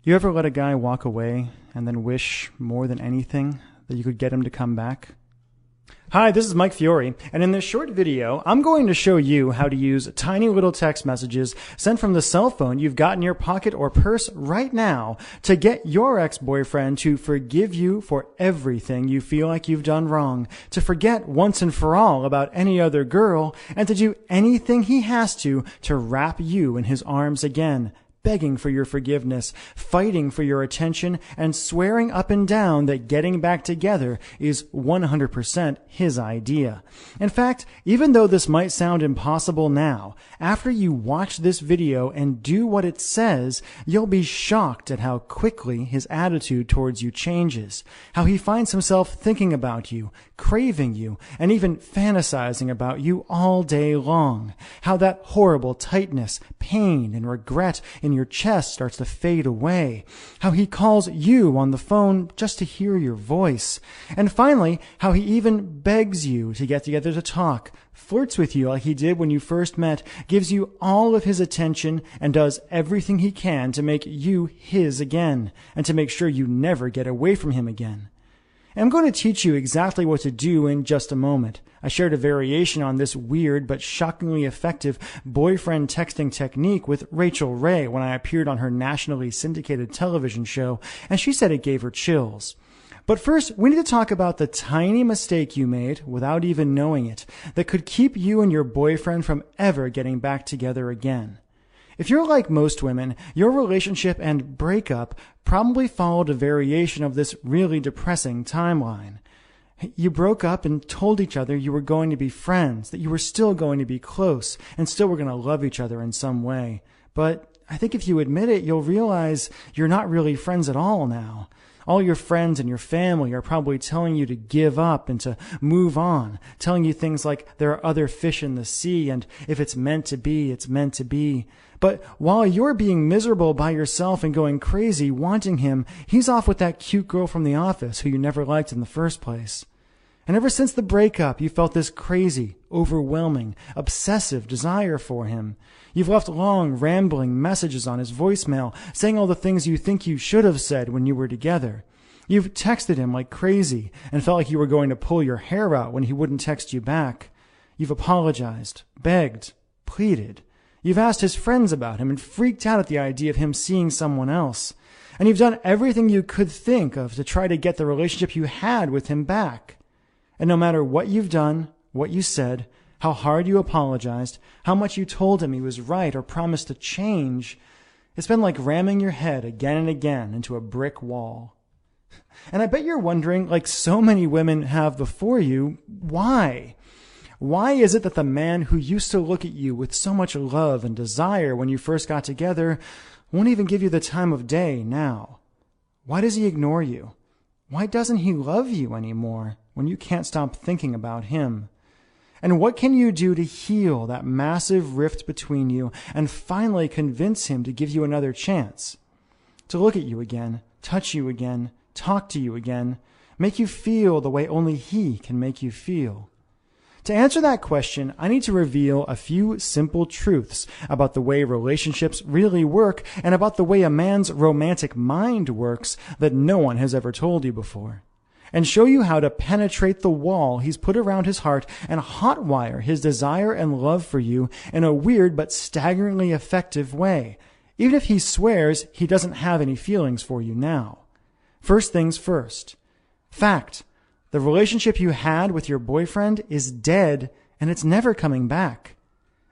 You ever let a guy walk away and then wish more than anything that you could get him to come back? Hi, this is Mike Fiore, and in this short video, I'm going to show you how to use tiny little text messages sent from the cell phone you've got in your pocket or purse right now to get your ex-boyfriend to forgive you for everything you feel like you've done wrong, to forget once and for all about any other girl, and to do anything he has to wrap you in his arms again, begging for your forgiveness, fighting for your attention, and swearing up and down that getting back together is 100% his idea. In fact, even though this might sound impossible now, after you watch this video and do what it says, you'll be shocked at how quickly his attitude towards you changes, how he finds himself thinking about you, craving you, and even fantasizing about you all day long, how that horrible tightness, pain, and regret in your chest starts to fade away, how he calls you on the phone just to hear your voice, and finally, how he even begs you to get together to talk, flirts with you like he did when you first met, gives you all of his attention, and does everything he can to make you his again, and to make sure you never get away from him again. And I'm going to teach you exactly what to do in just a moment. I shared a variation on this weird but shockingly effective boyfriend texting technique with Rachel Ray when I appeared on her nationally syndicated television show, and she said it gave her chills. But first, we need to talk about the tiny mistake you made without even knowing it that could keep you and your boyfriend from ever getting back together again. If you're like most women, your relationship and breakup probably followed a variation of this really depressing timeline. You broke up and told each other you were going to be friends, that you were still going to be close, and still were going to love each other in some way. But I think if you admit it, you'll realize you're not really friends at all now. All your friends and your family are probably telling you to give up and to move on, telling you things like there are other fish in the sea, and if it's meant to be, it's meant to be. But while you're being miserable by yourself and going crazy wanting him, he's off with that cute girl from the office who you never liked in the first place. And ever since the breakup, you felt this crazy, overwhelming, obsessive desire for him. You've left long, rambling messages on his voicemail, saying all the things you think you should have said when you were together. You've texted him like crazy and felt like you were going to pull your hair out when he wouldn't text you back. You've apologized, begged, pleaded. You've asked his friends about him and freaked out at the idea of him seeing someone else. And you've done everything you could think of to try to get the relationship you had with him back. And no matter what you've done, what you said, how hard you apologized, how much you told him he was right or promised to change, it's been like ramming your head again and again into a brick wall. And I bet you're wondering, like so many women have before you, why? Why is it that the man who used to look at you with so much love and desire when you first got together won't even give you the time of day now? Why does he ignore you? Why doesn't he love you anymore when you can't stop thinking about him? And what can you do to heal that massive rift between you and finally convince him to give you another chance? To look at you again, touch you again, talk to you again, make you feel the way only he can make you feel? To answer that question, I need to reveal a few simple truths about the way relationships really work and about the way a man's romantic mind works that no one has ever told you before, and show you how to penetrate the wall he's put around his heart and hotwire his desire and love for you in a weird but staggeringly effective way, even if he swears he doesn't have any feelings for you now. First things first. Fact. The relationship you had with your boyfriend is dead, and it's never coming back.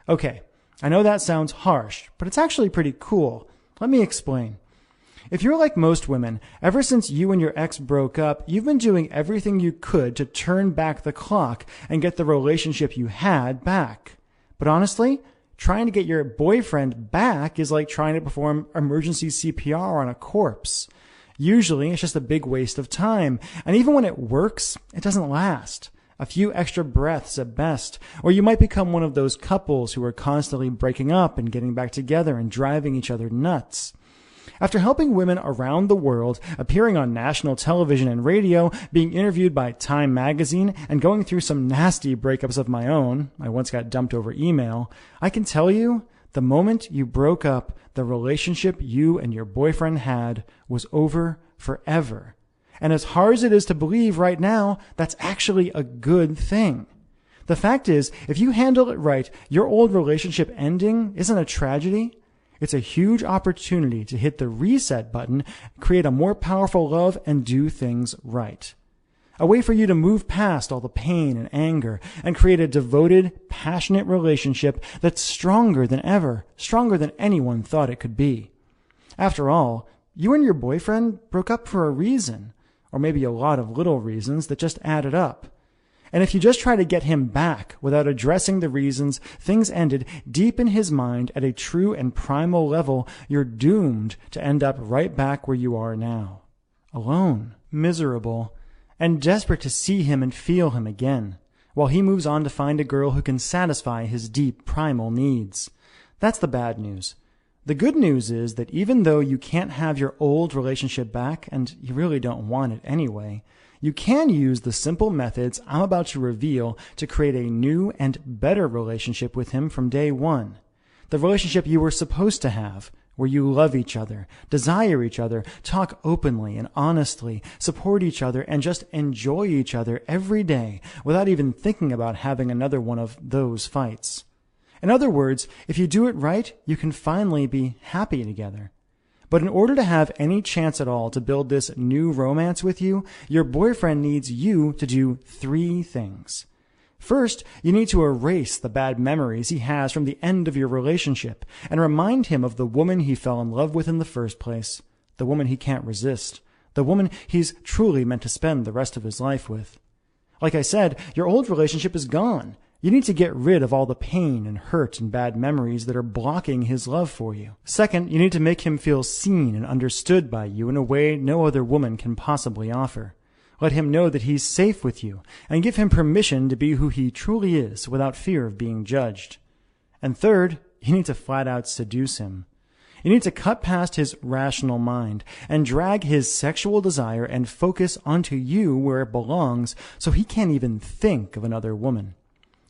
Okay, I know that sounds harsh, but it's actually pretty cool. Let me explain. If you're like most women, ever since you and your ex broke up, you've been doing everything you could to turn back the clock and get the relationship you had back. But honestly, trying to get your boyfriend back is like trying to perform emergency CPR on a corpse. Usually, it's just a big waste of time, and even when it works, it doesn't last. A few extra breaths at best, or you might become one of those couples who are constantly breaking up and getting back together and driving each other nuts. After helping women around the world, appearing on national television and radio, being interviewed by Time magazine, and going through some nasty breakups of my own, I once got dumped over email, I can tell you The moment you broke up, the relationship you and your boyfriend had was over forever. And as hard as it is to believe right now, that's actually a good thing. The fact is, if you handle it right, your old relationship ending isn't a tragedy. It's a huge opportunity to hit the reset button, create a more powerful love, and do things right. A way for you to move past all the pain and anger and create a devoted, passionate relationship that's stronger than ever, stronger than anyone thought it could be. After all, you and your boyfriend broke up for a reason, or maybe a lot of little reasons that just added up. And if you just try to get him back without addressing the reasons things ended deep in his mind at a true and primal level, you're doomed to end up right back where you are now. Alone, miserable, and desperate to see him and feel him again, while he moves on to find a girl who can satisfy his deep primal needs. That's the bad news. The good news is that even though you can't have your old relationship back, and you really don't want it anyway, you can use the simple methods I'm about to reveal to create a new and better relationship with him from day one. The relationship you were supposed to have, where you love each other, desire each other, talk openly and honestly, support each other, and just enjoy each other every day without even thinking about having another one of those fights. In other words, if you do it right, you can finally be happy together. But in order to have any chance at all to build this new romance with you, your boyfriend needs you to do 3 things. First, you need to erase the bad memories he has from the end of your relationship and remind him of the woman he fell in love with in the first place, the woman he can't resist, the woman he's truly meant to spend the rest of his life with. Like I said, your old relationship is gone. You need to get rid of all the pain and hurt and bad memories that are blocking his love for you. Second, you need to make him feel seen and understood by you in a way no other woman can possibly offer. Let him know that he's safe with you, and give him permission to be who he truly is without fear of being judged. And third, you need to flat out seduce him. You need to cut past his rational mind and drag his sexual desire and focus onto you where it belongs so he can't even think of another woman.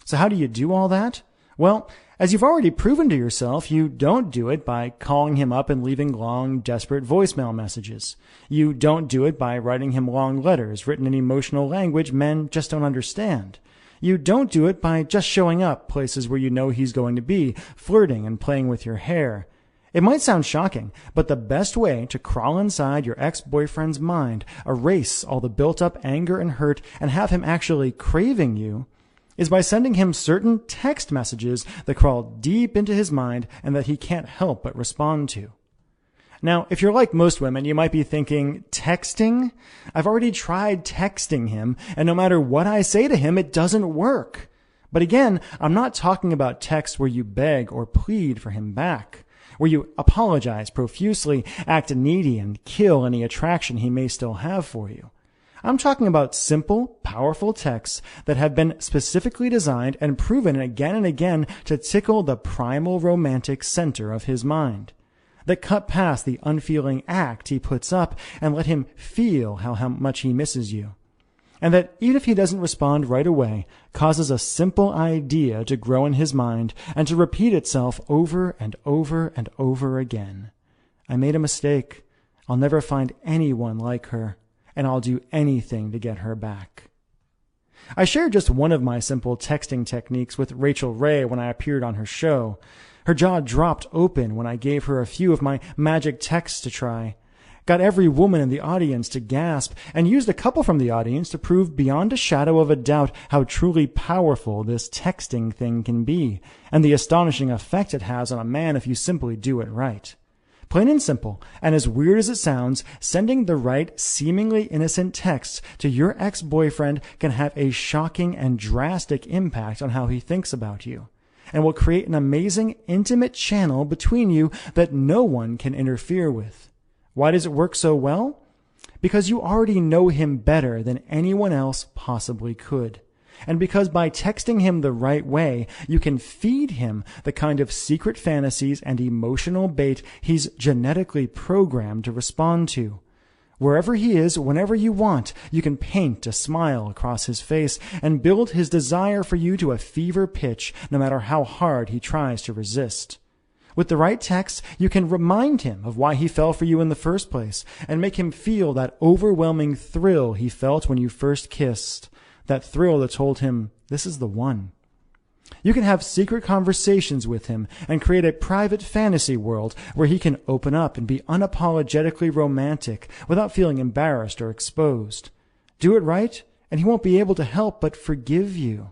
So how do you do all that? Well, as you've already proven to yourself, you don't do it by calling him up and leaving long, desperate voicemail messages. You don't do it by writing him long letters written in emotional language men just don't understand. You don't do it by just showing up places where you know he's going to be, flirting and playing with your hair. It might sound shocking, but the best way to crawl inside your ex-boyfriend's mind, erase all the built-up anger and hurt, and have him actually craving you, is by sending him certain text messages that crawl deep into his mind and that he can't help but respond to. Now, if you're like most women, you might be thinking, texting? I've already tried texting him, and no matter what I say to him, it doesn't work. But again, I'm not talking about texts where you beg or plead for him back, where you apologize profusely, act needy, and kill any attraction he may still have for you. I'm talking about simple, powerful texts that have been specifically designed and proven again and again to tickle the primal romantic center of his mind, that cut past the unfeeling act he puts up and let him feel how much he misses you, and that even if he doesn't respond right away, causes a simple idea to grow in his mind and to repeat itself over and over and over again. I made a mistake. I'll never find anyone like her, and I'll do anything to get her back. I shared just one of my simple texting techniques with Rachel Ray when I appeared on her show. Her jaw dropped open when I gave her a few of my magic texts to try, got every woman in the audience to gasp, and used a couple from the audience to prove beyond a shadow of a doubt how truly powerful this texting thing can be, and the astonishing effect it has on a man if you simply do it right. Plain and simple, and as weird as it sounds, sending the right, seemingly innocent texts to your ex-boyfriend can have a shocking and drastic impact on how he thinks about you, and will create an amazing, intimate channel between you that no one can interfere with. Why does it work so well? Because you already know him better than anyone else possibly could. And because by texting him the right way, you can feed him the kind of secret fantasies and emotional bait he's genetically programmed to respond to. Wherever he is, whenever you want, you can paint a smile across his face and build his desire for you to a fever pitch, no matter how hard he tries to resist. With the right text, you can remind him of why he fell for you in the first place and make him feel that overwhelming thrill he felt when you first kissed, that thrill that told him, this is the one. You can have secret conversations with him and create a private fantasy world where he can open up and be unapologetically romantic without feeling embarrassed or exposed. Do it right, and he won't be able to help but forgive you.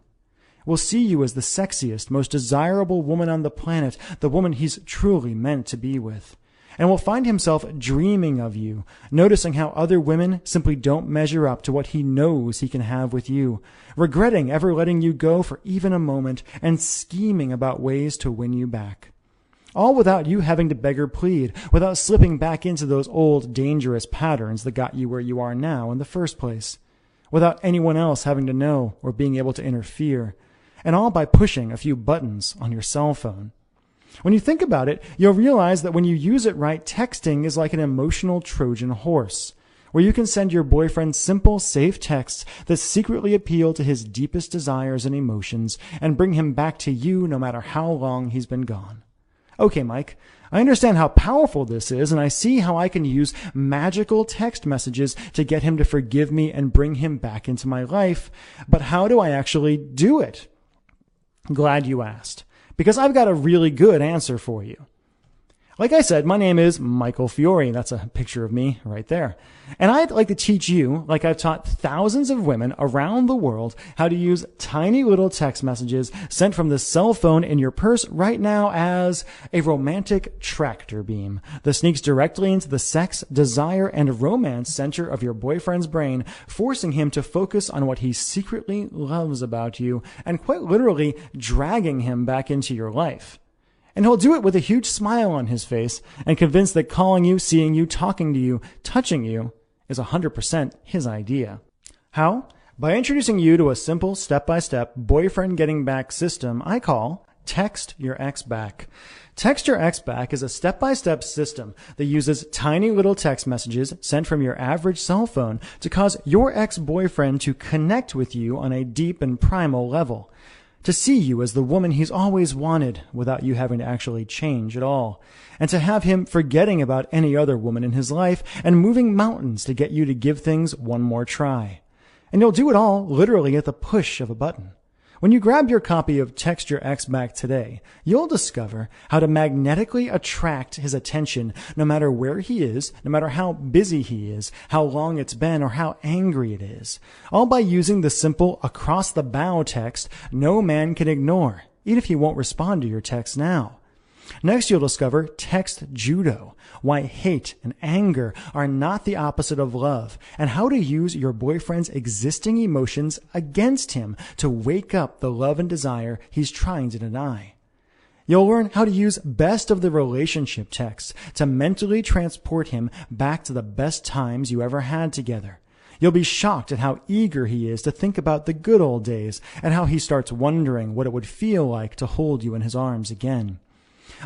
Will see you as the sexiest, most desirable woman on the planet, the woman he's truly meant to be with. And will find himself dreaming of you, noticing how other women simply don't measure up to what he knows he can have with you, regretting ever letting you go for even a moment, and scheming about ways to win you back. All without you having to beg or plead, without slipping back into those old dangerous patterns that got you where you are now in the first place, without anyone else having to know or being able to interfere, and all by pushing a few buttons on your cell phone. When you think about it, you'll realize that when you use it right, texting is like an emotional Trojan horse, where you can send your boyfriend simple, safe texts that secretly appeal to his deepest desires and emotions and bring him back to you no matter how long he's been gone. Okay, Mike, I understand how powerful this is, and I see how I can use magical text messages to get him to forgive me and bring him back into my life, but how do I actually do it? Glad you asked, because I've got a really good answer for you. Like I said, my name is Michael Fiore. That's a picture of me right there. And I'd like to teach you, like I've taught thousands of women around the world, how to use tiny little text messages sent from the cell phone in your purse right now as a romantic tractor beam that sneaks directly into the sex, desire, and romance center of your boyfriend's brain, forcing him to focus on what he secretly loves about you and quite literally dragging him back into your life. And he'll do it with a huge smile on his face and convinced that calling you, seeing you, talking to you, touching you is 100% his idea. How? By introducing you to a simple step-by-step boyfriend getting back system I call Text Your Ex Back. Text Your Ex Back is a step-by-step system that uses tiny little text messages sent from your average cell phone to cause your ex-boyfriend to connect with you on a deep and primal level. To see you as the woman he's always wanted without you having to actually change at all, and to have him forgetting about any other woman in his life and moving mountains to get you to give things one more try. And you'll do it all literally at the push of a button. When you grab your copy of Text Your Ex Back today, you'll discover how to magnetically attract his attention no matter where he is, no matter how busy he is, how long it's been, or how angry it is. All by using the simple across-the-bow text no man can ignore, even if he won't respond to your text now. Next, you'll discover Text Judo, why hate and anger are not the opposite of love, and how to use your boyfriend's existing emotions against him to wake up the love and desire he's trying to deny. You'll learn how to use best of the relationship texts to mentally transport him back to the best times you ever had together. You'll be shocked at how eager he is to think about the good old days and how he starts wondering what it would feel like to hold you in his arms again.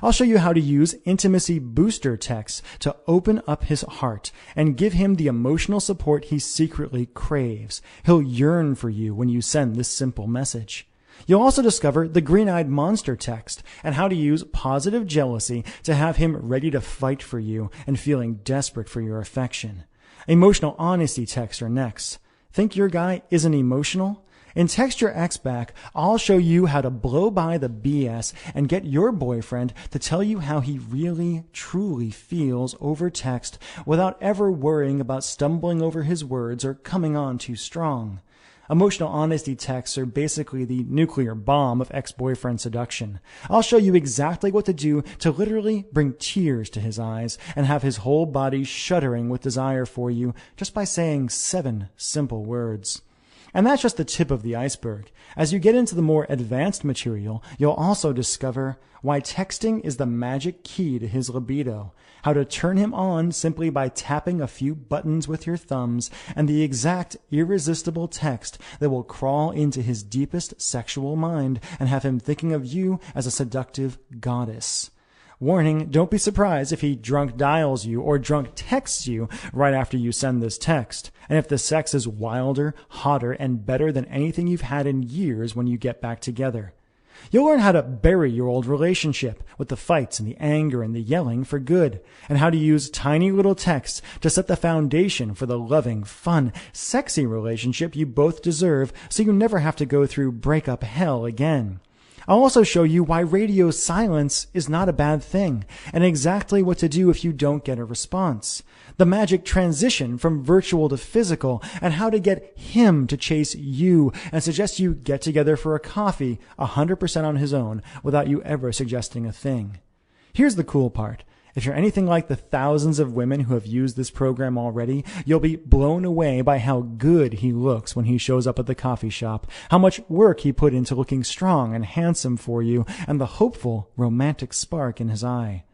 I'll show you how to use intimacy booster texts to open up his heart and give him the emotional support he secretly craves. He'll yearn for you when you send this simple message. You'll also discover the green-eyed monster text and how to use positive jealousy to have him ready to fight for you and feeling desperate for your affection. Emotional honesty texts are next. Think your guy isn't emotional? In Text Your Ex Back, I'll show you how to blow by the BS and get your boyfriend to tell you how he really, truly feels over text without ever worrying about stumbling over his words or coming on too strong. Emotional honesty texts are basically the nuclear bomb of ex-boyfriend seduction. I'll show you exactly what to do to literally bring tears to his eyes and have his whole body shuddering with desire for you just by saying 7 simple words. And that's just the tip of the iceberg. As you get into the more advanced material, you'll also discover why texting is the magic key to his libido, how to turn him on simply by tapping a few buttons with your thumbs, and the exact irresistible text that will crawl into his deepest sexual mind and have him thinking of you as a seductive goddess. Warning, don't be surprised if he drunk dials you or drunk texts you right after you send this text. And if the sex is wilder, hotter, and better than anything you've had in years when you get back together. You'll learn how to bury your old relationship with the fights and the anger and the yelling for good, and how to use tiny little texts to set the foundation for the loving, fun, sexy relationship you both deserve so you never have to go through breakup hell again. I'll also show you why radio silence is not a bad thing, and exactly what to do if you don't get a response. The magic transition from virtual to physical, and how to get him to chase you and suggest you get together for a coffee 100% on his own without you ever suggesting a thing. Here's the cool part. If you're anything like the thousands of women who have used this program already, you'll be blown away by how good he looks when he shows up at the coffee shop, how much work he put into looking strong and handsome for you, and the hopeful, romantic spark in his eye.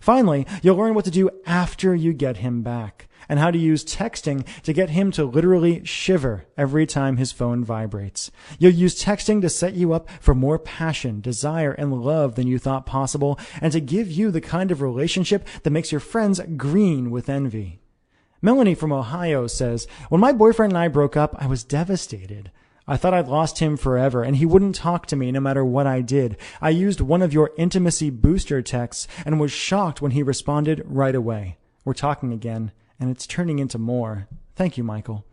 Finally, you'll learn what to do after you get him back, and how to use texting to get him to literally shiver every time his phone vibrates. You'll use texting to set you up for more passion, desire, and love than you thought possible, and to give you the kind of relationship that makes your friends green with envy. Melanie from Ohio says, "When my boyfriend and I broke up, I was devastated. I thought I'd lost him forever, and he wouldn't talk to me no matter what I did. I used one of your intimacy booster texts and was shocked when he responded right away. We're talking again, and it's turning into more. Thank you, Michael."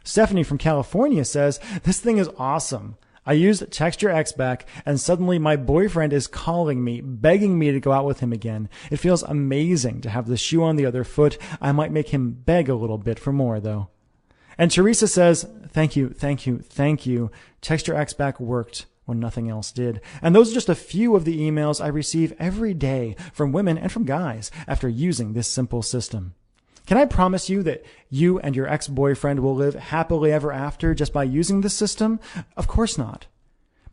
Stephanie from California says, "This thing is awesome. I used Text Your Ex Back, and suddenly my boyfriend is calling me, begging me to go out with him again. It feels amazing to have the shoe on the other foot. I might make him beg a little bit for more, though." And Teresa says, thank you. Text Your Ex Back worked when nothing else did. And those are just a few of the emails I receive every day from women and from guys after using this simple system. Can I promise you that you and your ex-boyfriend will live happily ever after just by using this system? Of course not.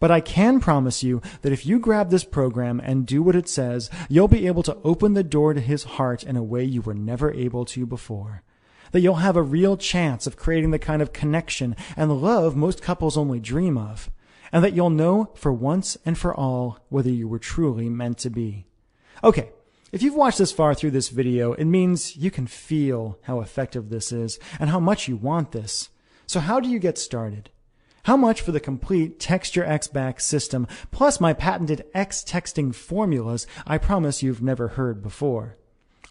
But I can promise you that if you grab this program and do what it says, you'll be able to open the door to his heart in a way you were never able to before. That you'll have a real chance of creating the kind of connection and love most couples only dream of, and that you'll know for once and for all whether you were truly meant to be. Okay, if you've watched this far through this video, it means you can feel how effective this is and how much you want this. So how do you get started? How much for the complete Text Your Ex Back system, plus my patented X texting formulas I promise you've never heard before?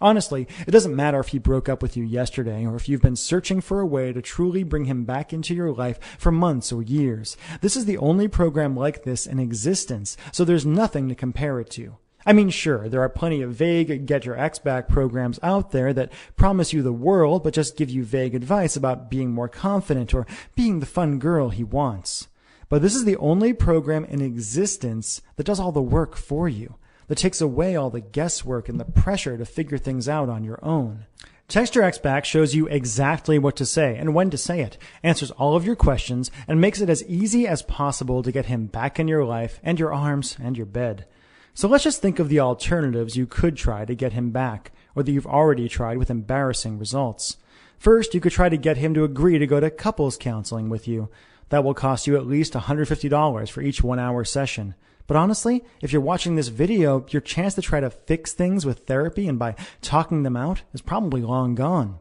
Honestly, it doesn't matter if he broke up with you yesterday or if you've been searching for a way to truly bring him back into your life for months or years. This is the only program like this in existence, so there's nothing to compare it to. I mean, sure, there are plenty of vague Get Your Ex Back programs out there that promise you the world but just give you vague advice about being more confident or being the fun girl he wants. But this is the only program in existence that does all the work for you, that takes away all the guesswork and the pressure to figure things out on your own. Text Your Ex Back shows you exactly what to say and when to say it, answers all of your questions, and makes it as easy as possible to get him back in your life and your arms and your bed. So let's just think of the alternatives you could try to get him back, or that you've already tried with embarrassing results. First, you could try to get him to agree to go to couples counseling with you. That will cost you at least $150 for each 1-hour session. But honestly, if you're watching this video, your chance to try to fix things with therapy and by talking them out is probably long gone.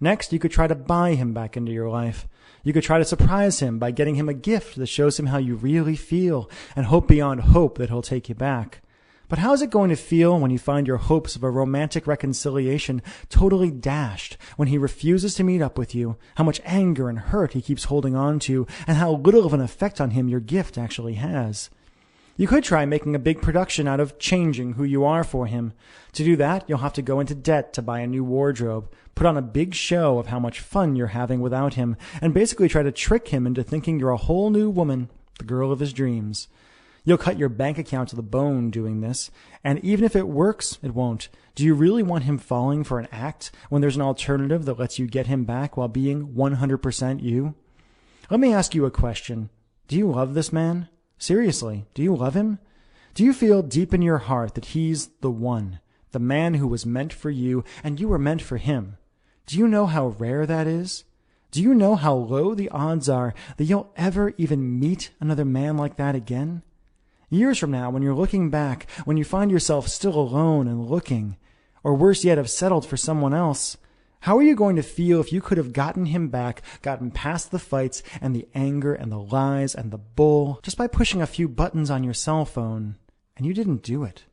Next, you could try to buy him back into your life. You could try to surprise him by getting him a gift that shows him how you really feel and hope beyond hope that he'll take you back. But how is it going to feel when you find your hopes of a romantic reconciliation totally dashed, when he refuses to meet up with you, how much anger and hurt he keeps holding on to, and how little of an effect on him your gift actually has? You could try making a big production out of changing who you are for him. To do that, you'll have to go into debt to buy a new wardrobe, put on a big show of how much fun you're having without him, and basically try to trick him into thinking you're a whole new woman, the girl of his dreams. You'll cut your bank account to the bone doing this, and even if it works, it won't. Do you really want him falling for an act when there's an alternative that lets you get him back while being 100% you? Let me ask you a question. Do you love this man? Seriously, do you love him? Do you feel deep in your heart that he's the one, the man who was meant for you and you were meant for him? Do you know how rare that is? Do you know how low the odds are that you'll ever even meet another man like that again? Years from now, when you're looking back, when you find yourself still alone and looking, or worse yet, have settled for someone else, How are you going to feel if you could have gotten him back, gotten past the fights and the anger and the lies and the bull just by pushing a few buttons on your cell phone, and you didn't do it?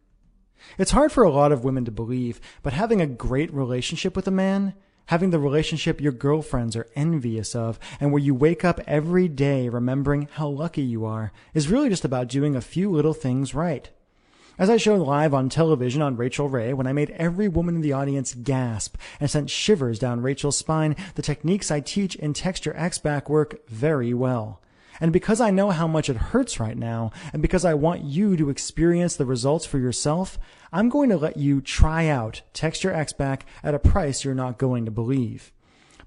It's hard for a lot of women to believe, but having a great relationship with a man, having the relationship your girlfriends are envious of, and where you wake up every day remembering how lucky you are, is really just about doing a few little things right. As I showed live on television on Rachel Ray, when I made every woman in the audience gasp and sent shivers down Rachel's spine, the techniques I teach in Texture X-Back work very well. And because I know how much it hurts right now, and because I want you to experience the results for yourself, I'm going to let you try out Texture X-Back at a price you're not going to believe.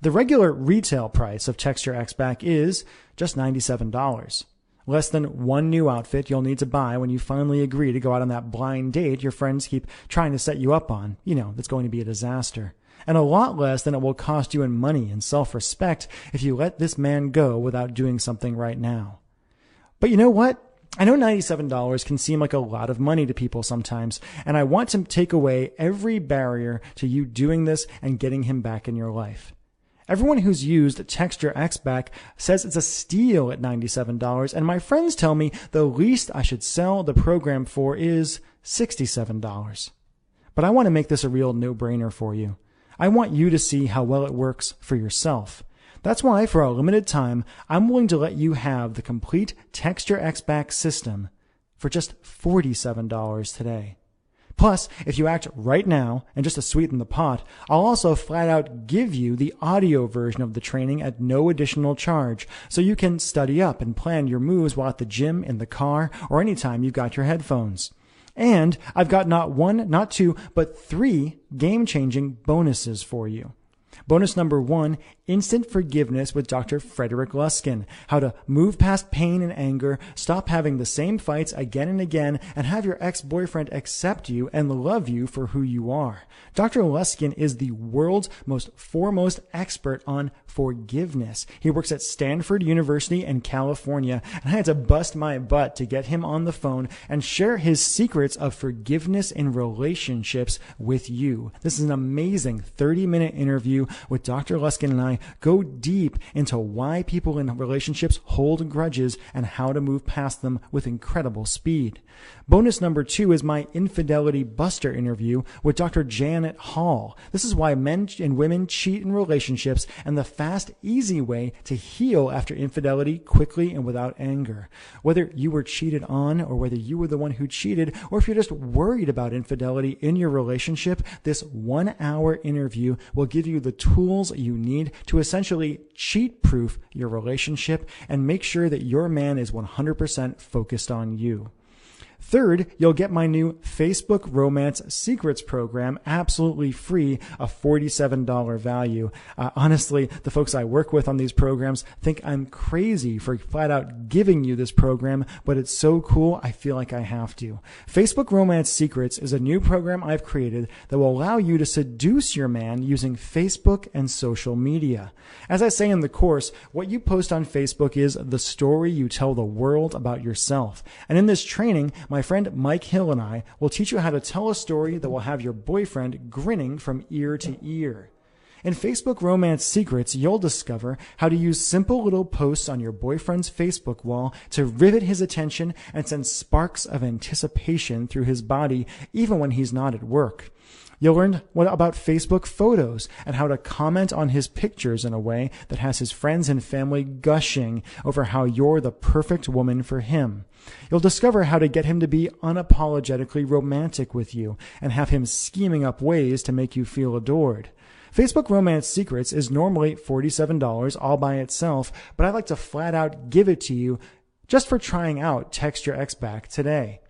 The regular retail price of Texture X-Back is just $97. Less than one new outfit you'll need to buy when you finally agree to go out on that blind date your friends keep trying to set you up on. That's going to be a disaster. And a lot less than it will cost you in money and self-respect if you let this man go without doing something right now. But you know what? I know $97 can seem like a lot of money to people sometimes, and I want to take away every barrier to you doing this and getting him back in your life. Everyone who's used Texture X-Back says it's a steal at $97, and my friends tell me the least I should sell the program for is $67. But I want to make this a real no-brainer for you. I want you to see how well it works for yourself. That's why, for a limited time, I'm willing to let you have the complete Texture X-Back system for just $47 today. Plus, if you act right now, and just to sweeten the pot, I'll also flat out give you the audio version of the training at no additional charge, so you can study up and plan your moves while at the gym, in the car, or anytime you've got your headphones. And I've got not one, not two, but 3 game-changing bonuses for you. Bonus number 1, Instant Forgiveness with Dr. Frederick Luskin. How to move past pain and anger, stop having the same fights again and again, and have your ex-boyfriend accept you and love you for who you are. Dr. Luskin is the world's most foremost expert on forgiveness. He works at Stanford University in California, and I had to bust my butt to get him on the phone and share his secrets of forgiveness in relationships with you. This is an amazing 30-minute interview with Dr. Luskin, and I go deep into why people in relationships hold grudges and how to move past them with incredible speed. Bonus number 2 is my Infidelity Buster interview with Dr. Janet Hall. This is why men and women cheat in relationships and the fast, easy way to heal after infidelity quickly and without anger. Whether you were cheated on or whether you were the one who cheated, or if you're just worried about infidelity in your relationship, this 1-hour interview will give you the tools you need to essentially cheat-proof your relationship and make sure that your man is 100% focused on you. Third, you'll get my new Facebook Romance Secrets program absolutely free, a $47 value. Honestly, the folks I work with on these programs think I'm crazy for flat out giving you this program, but it's so cool I feel like I have to. Facebook Romance Secrets is a new program I've created that will allow you to seduce your man using Facebook and social media. As I say in the course, what you post on Facebook is the story you tell the world about yourself. And in this training, my friend Mike Hill and I will teach you how to tell a story that will have your boyfriend grinning from ear to ear. In Facebook Romance Secrets, you'll discover how to use simple little posts on your boyfriend's Facebook wall to rivet his attention and send sparks of anticipation through his body even when he's not at work. You'll learn about Facebook photos and how to comment on his pictures in a way that has his friends and family gushing over how you're the perfect woman for him. You'll discover how to get him to be unapologetically romantic with you and have him scheming up ways to make you feel adored. Facebook Romance Secrets is normally $47 all by itself, but I'd like to flat out give it to you just for trying out Texture X-Back today.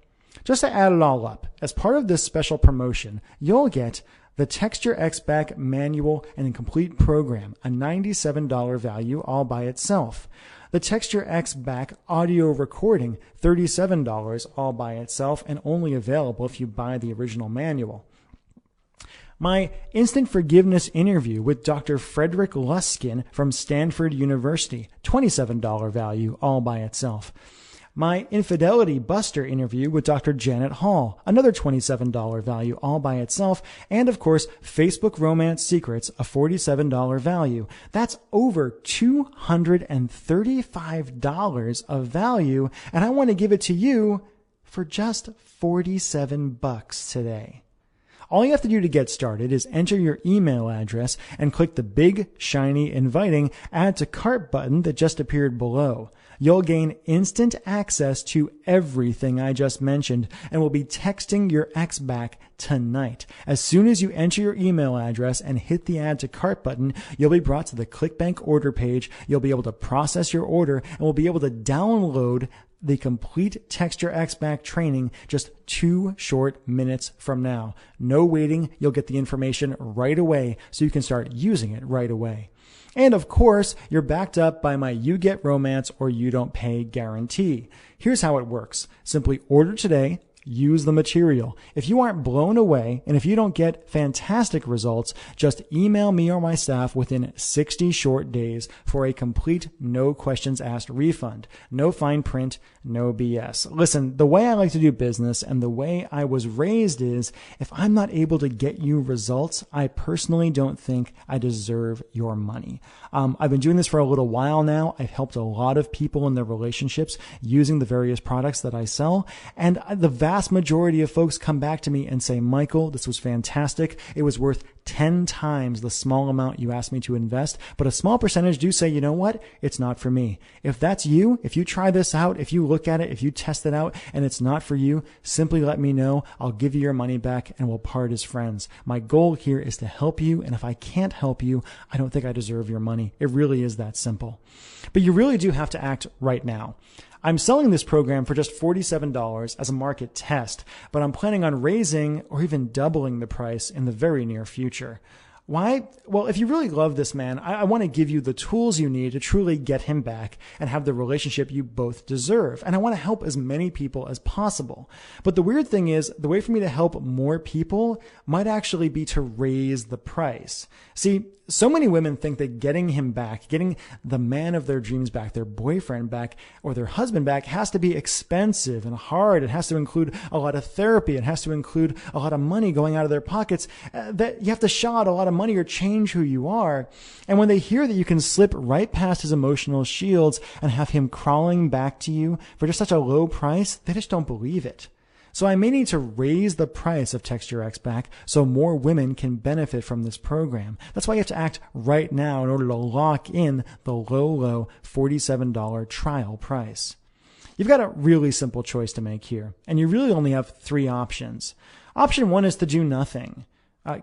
Just to add it all up, as part of this special promotion, you'll get the Texture X-Back manual and complete program, a $97 value all by itself. The Texture X-Back audio recording, $37 all by itself and only available if you buy the original manual. My Instant Forgiveness interview with Dr. Frederick Luskin from Stanford University, $27 value all by itself. My Infidelity Buster interview with Dr. Janet Hall, another $27 value all by itself, and of course, Facebook Romance Secrets, a $47 value. That's over $235 of value, and I want to give it to you for just $47 today. All you have to do to get started is enter your email address and click the big, shiny, inviting Add to Cart button that just appeared below. You'll gain instant access to everything I just mentioned and will be texting your ex back tonight. As soon as you enter your email address and hit the Add to Cart button, you'll be brought to the ClickBank order page. You'll be able to process your order and will be able to download the complete Text Your Ex Back training just 2 short minutes from now. No waiting. You'll get the information right away so you can start using it right away. And of course, you're backed up by my You Get Romance or You Don't Pay guarantee. Here's how it works. Simply order today. Use the material. If you aren't blown away and if you don't get fantastic results, just email me or my staff within 60 short days for a complete no questions asked refund. No fine print, no BS. Listen, the way I like to do business and the way I was raised is if I'm not able to get you results, I personally don't think I deserve your money. I've been doing this for a little while now. I've helped a lot of people in their relationships using the various products that I sell, and the vast majority of folks come back to me and say, Michael, this was fantastic. It was worth 10 times the small amount you asked me to invest. But a small percentage do say, you know what? It's not for me. If that's you, if you try this out, if you look at it, if you test it out and it's not for you, simply let me know. I'll give you your money back and we'll part as friends. My goal here is to help you. And if I can't help you, I don't think I deserve your money. It really is that simple. But you really do have to act right now. I'm selling this program for just $47 as a market test, but I'm planning on raising or even doubling the price in the very near future. Why? Well, if you really love this man, I want to give you the tools you need to truly get him back and have the relationship you both deserve. And I want to help as many people as possible. But the weird thing is, the way for me to help more people might actually be to raise the price. See, so many women think that getting him back, getting the man of their dreams back, their boyfriend back, or their husband back has to be expensive and hard. It has to include a lot of therapy. It has to include a lot of money going out of their pockets. That you have to shell out a lot of money or change who you are. And when they hear that you can slip right past his emotional shields and have him crawling back to you for just such a low price, they just don't believe it. So I may need to raise the price of Text Your Ex Back so more women can benefit from this program. That's why you have to act right now in order to lock in the low $47 trial price. You've got a really simple choice to make here, and you really only have 3 options. Option 1 is to do nothing.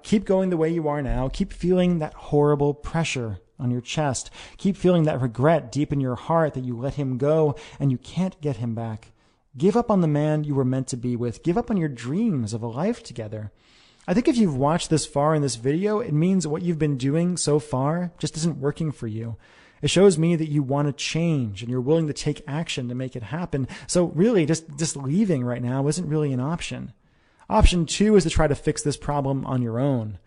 Keep going the way you are now. Keep feeling that horrible pressure on your chest. Keep feeling that regret deep in your heart that you let him go and you can't get him back. Give up on the man you were meant to be with. Give up on your dreams of a life together. I think if you've watched this far in this video, it means what you've been doing so far just isn't working for you. It shows me that you want to change and you're willing to take action to make it happen. So really, just leaving right now isn't really an option. Option 2 is to try to fix this problem on your own.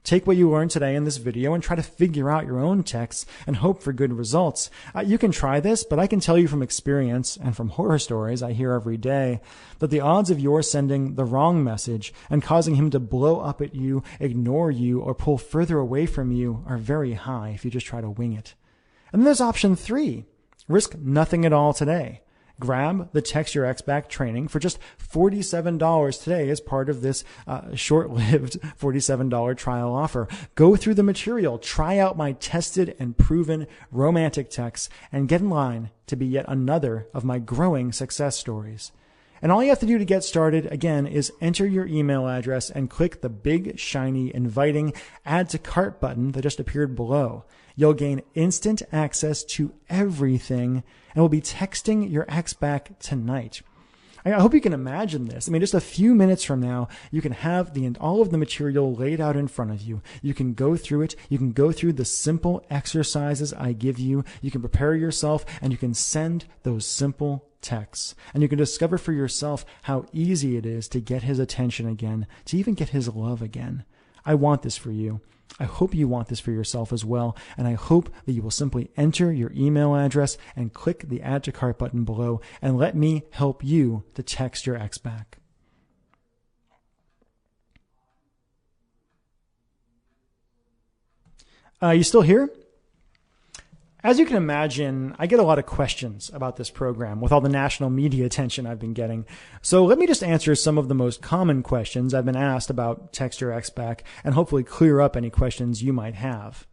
Take what you learned today in this video and try to figure out your own texts and hope for good results. You can try this, but I can tell you from experience and from horror stories I hear every day that the odds of your sending the wrong message and causing him to blow up at you, ignore you, or pull further away from you are very high if you just try to wing it. And then there's option 3. Risk nothing at all today. Grab the Text Your Ex Back training for just $47 today as part of this short-lived $47 trial offer. Go through the material, try out my tested and proven romantic texts, and get in line to be yet another of my growing success stories. And all you have to do to get started, again, is enter your email address and click the big, shiny, inviting Add to Cart button that just appeared below. You'll gain instant access to everything and will be texting your ex back tonight. I hope you can imagine this. I mean, just a few minutes from now, you can have all of the material laid out in front of you. You can go through it. You can go through the simple exercises I give you. You can prepare yourself, and you can send those simple texts. And you can discover for yourself how easy it is to get his attention again, to even get his love again. I want this for you. I hope you want this for yourself as well, and I hope that you will simply enter your email address and click the Add to Cart button below and let me help you to text your ex back. You still here? As you can imagine, I get a lot of questions about this program with all the national media attention I've been getting. So let me just answer some of the most common questions I've been asked about Text Your Ex Back and hopefully clear up any questions you might have.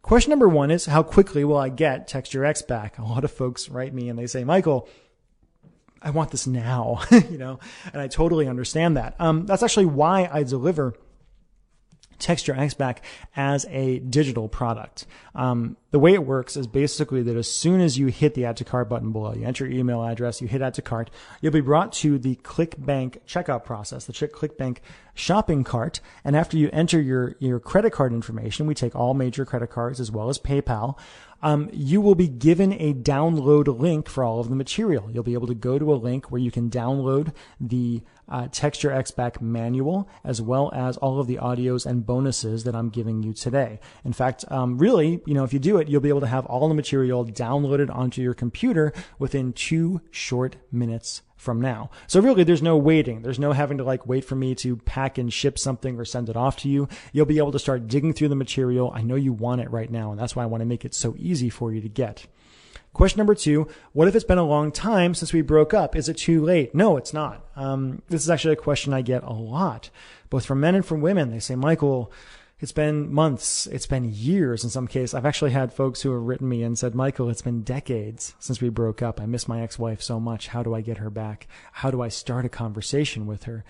Question number one is, how quickly will I get Text Your Ex Back? A lot of folks write me and they say, Michael, I want this now, and I totally understand that. That's actually why I deliver Text Your Ex Back as a digital product. The way it works is basically that as soon as you hit the Add to Cart button below, you enter your email address, you hit Add to Cart, you'll be brought to the ClickBank checkout process, the ClickBank shopping cart. And after you enter your credit card information, we take all major credit cards as well as PayPal. You will be given a download link for all of the material. You'll be able to go to a link where you can download the Text Your Ex Back manual, as well as all of the audios and bonuses that I'm giving you today. In fact, really, if you do it, you'll be able to have all the material downloaded onto your computer within 2 short minutes from now. So really, there's no waiting. There's no having to wait for me to pack and ship something or send it off to you. You'll be able to start digging through the material. I know you want it right now, and that's why I want to make it so easy for you to get. Question number 2, what if it's been a long time since we broke up? Is it too late? No, it's not. This is actually a question I get a lot, both from men and from women. They say, Michael, it's been months, it's been years in some cases. I've actually had folks who have written me and said, Michael, it's been decades since we broke up. I miss my ex-wife so much. How do I get her back? How do I start a conversation with her?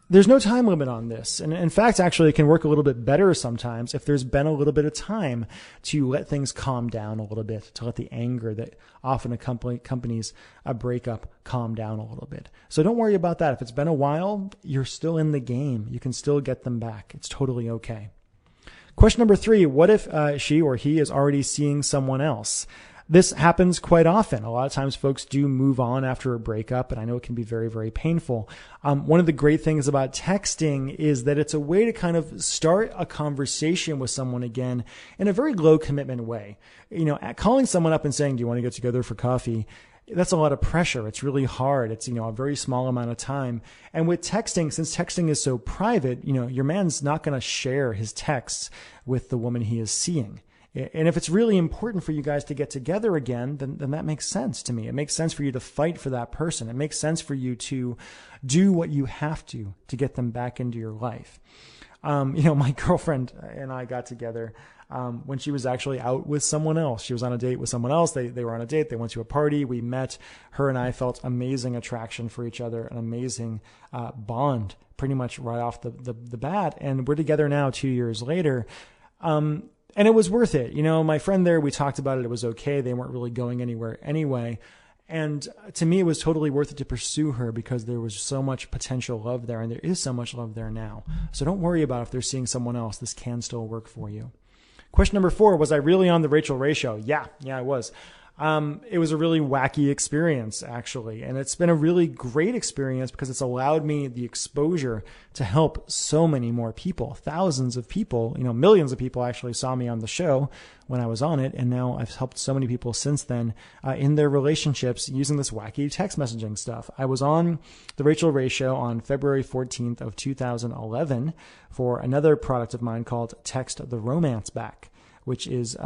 There's no time limit on this. And in fact, actually, it can work a little bit better sometimes if there's been a little bit of time to let things calm down a little bit, to let the anger that often accompanies a breakup calm down a little bit. So don't worry about that. If it's been a while, you're still in the game. You can still get them back. It's totally okay. Question number 3, what if she or he is already seeing someone else? This happens quite often. A lot of times folks do move on after a breakup, and I know it can be very, very painful. One of the great things about texting is that it's a way to kind of start a conversation with someone again in a very low commitment way. Calling someone up and saying, do you want to get together for coffee? That's a lot of pressure. It's really hard. It's, a very small amount of time. And with texting, since texting is so private, your man's not going to share his texts with the woman he is seeing. And if it's really important for you guys to get together again, then that makes sense to me. It makes sense for you to fight for that person. It makes sense for you to do what you have to get them back into your life. My girlfriend and I got together when she was actually out with someone else. She was on a date with someone else. They were on a date. They went to a party. We met. Her and I felt amazing attraction for each other, an amazing bond pretty much right off the bat. And we're together now 2 years later. And it was worth it. My friend there, we talked about it. It was okay. They weren't really going anywhere anyway. And to me, it was totally worth it to pursue her because there was so much potential love there, and there is so much love there now. So don't worry about if they're seeing someone else. This can still work for you. Question number 4, was I really on the Rachel Ray show? Yeah, I was. It was a really wacky experience, actually. And it's been a really great experience because it's allowed me the exposure to help so many more people. Thousands of people, millions of people actually saw me on the show when I was on it. And now I've helped so many people since then in their relationships using this wacky text messaging stuff. I was on the Rachel Ray show on February 14th of 2011 for another product of mine called Text the Romance Back, which is,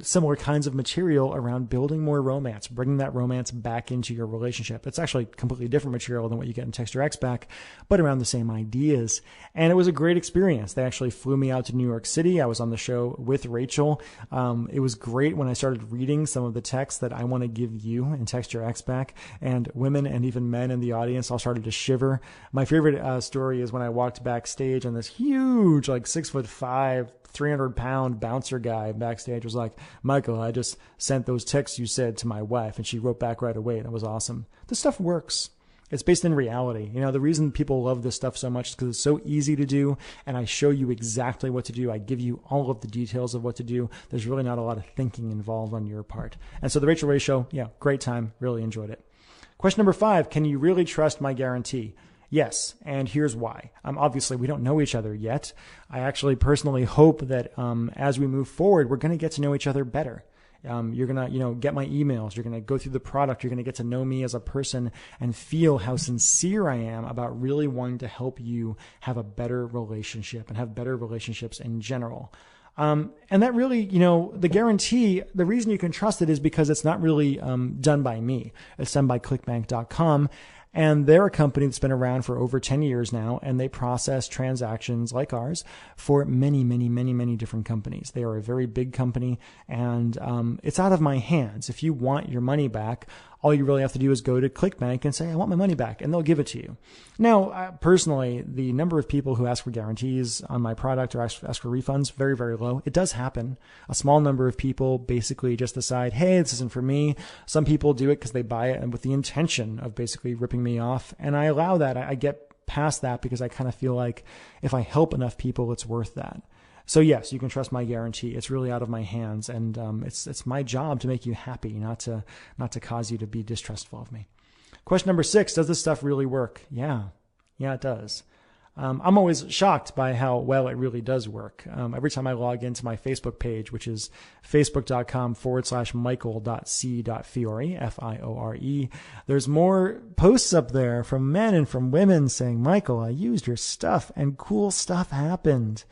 similar kinds of material around building more romance, bringing that romance back into your relationship. It's actually completely different material than what you get in Text Your Ex Back, but around the same ideas. And it was a great experience. They actually flew me out to New York City. I was on the show with Rachel. It was great when I started reading some of the texts that I want to give you in Text Your Ex Back, and women and even men in the audience all started to shiver. My favorite story is when I walked backstage and this huge, 6'5", 300-pound bouncer guy backstage was like, Michael, I just sent those texts you said to my wife, and she wrote back right away. That was awesome. This stuff works. It's based in reality. The reason people love this stuff so much is because it's so easy to do, and I show you exactly what to do. I give you all of the details of what to do. There's really not a lot of thinking involved on your part. And so the Rachel Ray show, great time. Really enjoyed it. Question number 5, can you really trust my guarantee? Yes, and here's why. Obviously, we don't know each other yet. I actually personally hope that as we move forward, we're going to get to know each other better. You're going to, get my emails. You're going to go through the product. You're going to get to know me as a person and feel how sincere I am about really wanting to help you have a better relationship and have better relationships in general. And that really, the guarantee, the reason you can trust it is because it's not really done by me. It's done by clickbank.com. And they're a company that's been around for over 10 years now, and they process transactions like ours for many, many, many, many different companies. They are a very big company, and it's out of my hands. If you want your money back, all you really have to do is go to ClickBank and say, I want my money back, and they'll give it to you. Now, personally, the number of people who ask for guarantees on my product or ask for refunds, very, very low. It does happen. A small number of people basically just decide, hey, this isn't for me. Some people do it because they buy it and with the intention of basically ripping me off. And I allow that. I get past that because I kind of feel like if I help enough people, it's worth that. So yes, you can trust my guarantee. It's really out of my hands, and it's my job to make you happy, not to cause you to be distrustful of me. Question number 6: does this stuff really work? Yeah, it does. I'm always shocked by how well it really does work. Every time I log into my Facebook page, which is facebook.com/michael.c.fiore, Fiore, there's more posts up there from men and from women saying, Michael, I used your stuff and cool stuff happened.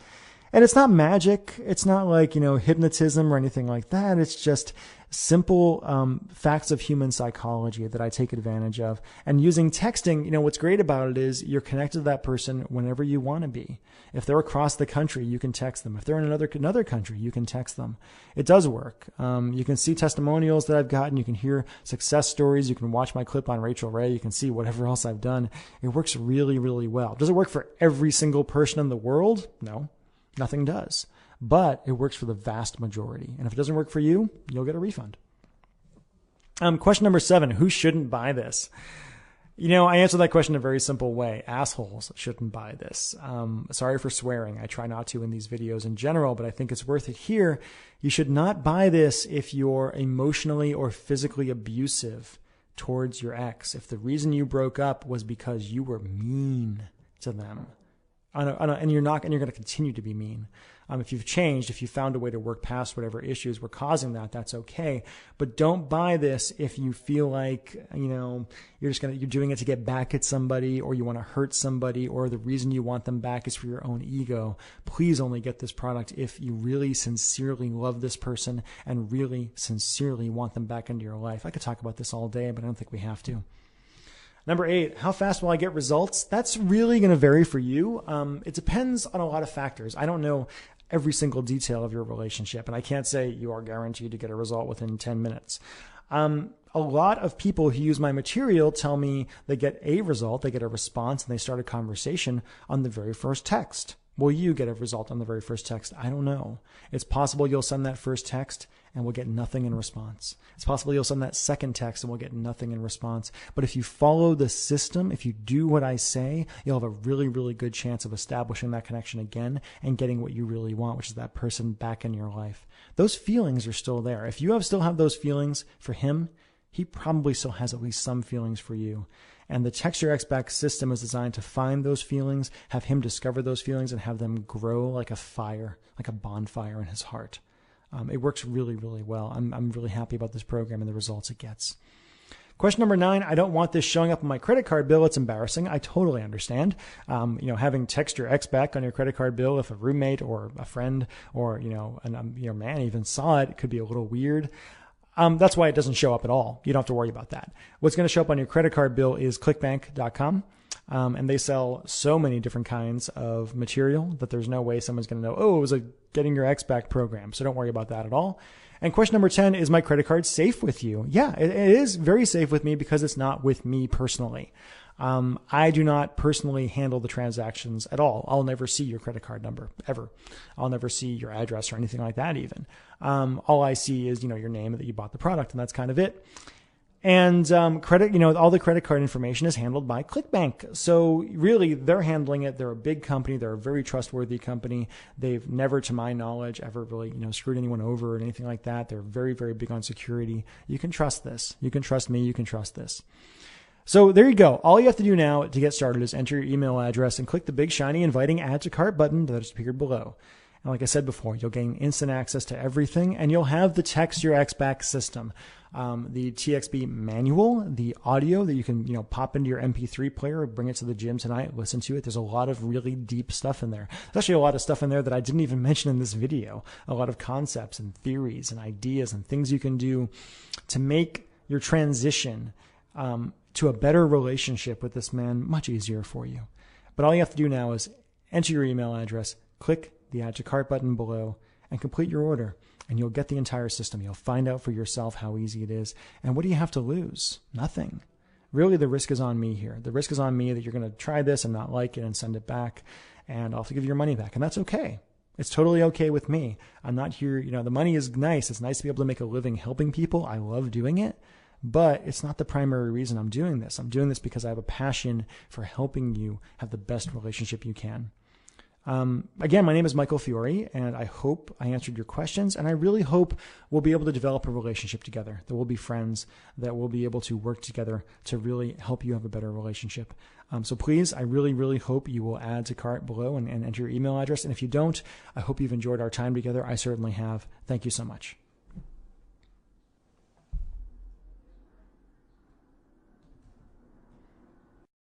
And it's not magic. It's not like, hypnotism or anything like that. It's just simple facts of human psychology that I take advantage of. And using texting, what's great about it is you're connected to that person whenever you want to be. If they're across the country, you can text them. If they're in another country, you can text them. It does work. You can see testimonials that I've gotten. You can hear success stories. You can watch my clip on Rachel Ray. You can see whatever else I've done. It works really, really well. Does it work for every single person in the world? No. Nothing does, but it works for the vast majority. And if it doesn't work for you, you'll get a refund. Question number 7, who shouldn't buy this? I answer that question in a very simple way. Assholes shouldn't buy this. Sorry for swearing. I try not to in these videos in general, but I think it's worth it here. You should not buy this if you're emotionally or physically abusive towards your ex. If the reason you broke up was because you were mean to them. And you're going to continue to be mean. If you've changed, if you found a way to work past whatever issues were causing that, that's okay. But don't buy this if you feel like, you're doing it to get back at somebody, or you want to hurt somebody, or the reason you want them back is for your own ego. Please only get this product if you really sincerely love this person and really sincerely want them back into your life. I could talk about this all day, but I don't think we have to. Number 8, how fast will I get results? That's really going to vary for you. It depends on a lot of factors. I don't know every single detail of your relationship, and I can't say you are guaranteed to get a result within 10 minutes. A lot of people who use my material tell me they get a result, they get a response, and they start a conversation on the very first text. Will you get a result on the very first text? I don't know. It's possible you'll send that first text and we'll get nothing in response. It's possible you'll send that second text and we'll get nothing in response. But if you follow the system, if you do what I say, you'll have a really, really good chance of establishing that connection again and getting what you really want, which is that person back in your life. Those feelings are still there. If you still have those feelings for him, he probably still has at least some feelings for you. And the Text Your Ex Back system is designed to find those feelings, have him discover those feelings, and have them grow like a fire, like a bonfire in his heart. It works really, really well. I'm really happy about this program and the results it gets. Question number 9, I don't want this showing up on my credit card bill. It's embarrassing. I totally understand. Having Text Your Ex Back on your credit card bill, if a roommate or a friend or, your man even saw it, it could be a little weird. That's why it doesn't show up at all. You don't have to worry about that. What's going to show up on your credit card bill is clickbank.com. And they sell so many different kinds of material that there's no way someone's going to know, oh, it was a Getting Your Ex Back program. So don't worry about that at all. And question number 10, is my credit card safe with you? Yeah, it is very safe with me because it's not with me personally. I do not personally handle the transactions at all. I'll never see your credit card number ever. I'll never see your address or anything like that even. All I see is, your name that you bought the product, and that's kind of it. And all the credit card information is handled by ClickBank. So really, they're handling it. They're a big company. They're a very trustworthy company. They've never, to my knowledge, ever really, screwed anyone over or anything like that. They're very, very big on security. You can trust this. You can trust me. You can trust this. So there you go. All you have to do now to get started is enter your email address and click the big shiny inviting add to cart button that has appeared below. And like I said before, you'll gain instant access to everything, and you'll have the Text Your Ex Back system, the TXB manual, the audio that you can pop into your MP3 player, bring it to the gym tonight, listen to it. There's a lot of really deep stuff in there. There's actually a lot of stuff in there that I didn't even mention in this video. A lot of concepts and theories and ideas and things you can do to make your transition to a better relationship with this man much easier for you. But all you have to do now is enter your email address, click the add to cart button below, and complete your order. And you'll get the entire system. You'll find out for yourself how easy it is. And what do you have to lose? Nothing. Really, the risk is on me here. The risk is on me that you're going to try this and not like it and send it back, and I'll have to give you your money back. And that's okay. It's totally okay with me. I'm not here, the money is nice. It's nice to be able to make a living helping people. I love doing it. But it's not the primary reason I'm doing this. I'm doing this because I have a passion for helping you have the best relationship you can. Again, my name is Michael Fiore, and I hope I answered your questions, and I really hope we'll be able to develop a relationship together, that we'll be friends, that we'll be able to work together to really help you have a better relationship. So please, I really, really hope you will add to cart below and enter your email address. And if you don't, I hope you've enjoyed our time together. I certainly have. Thank you so much.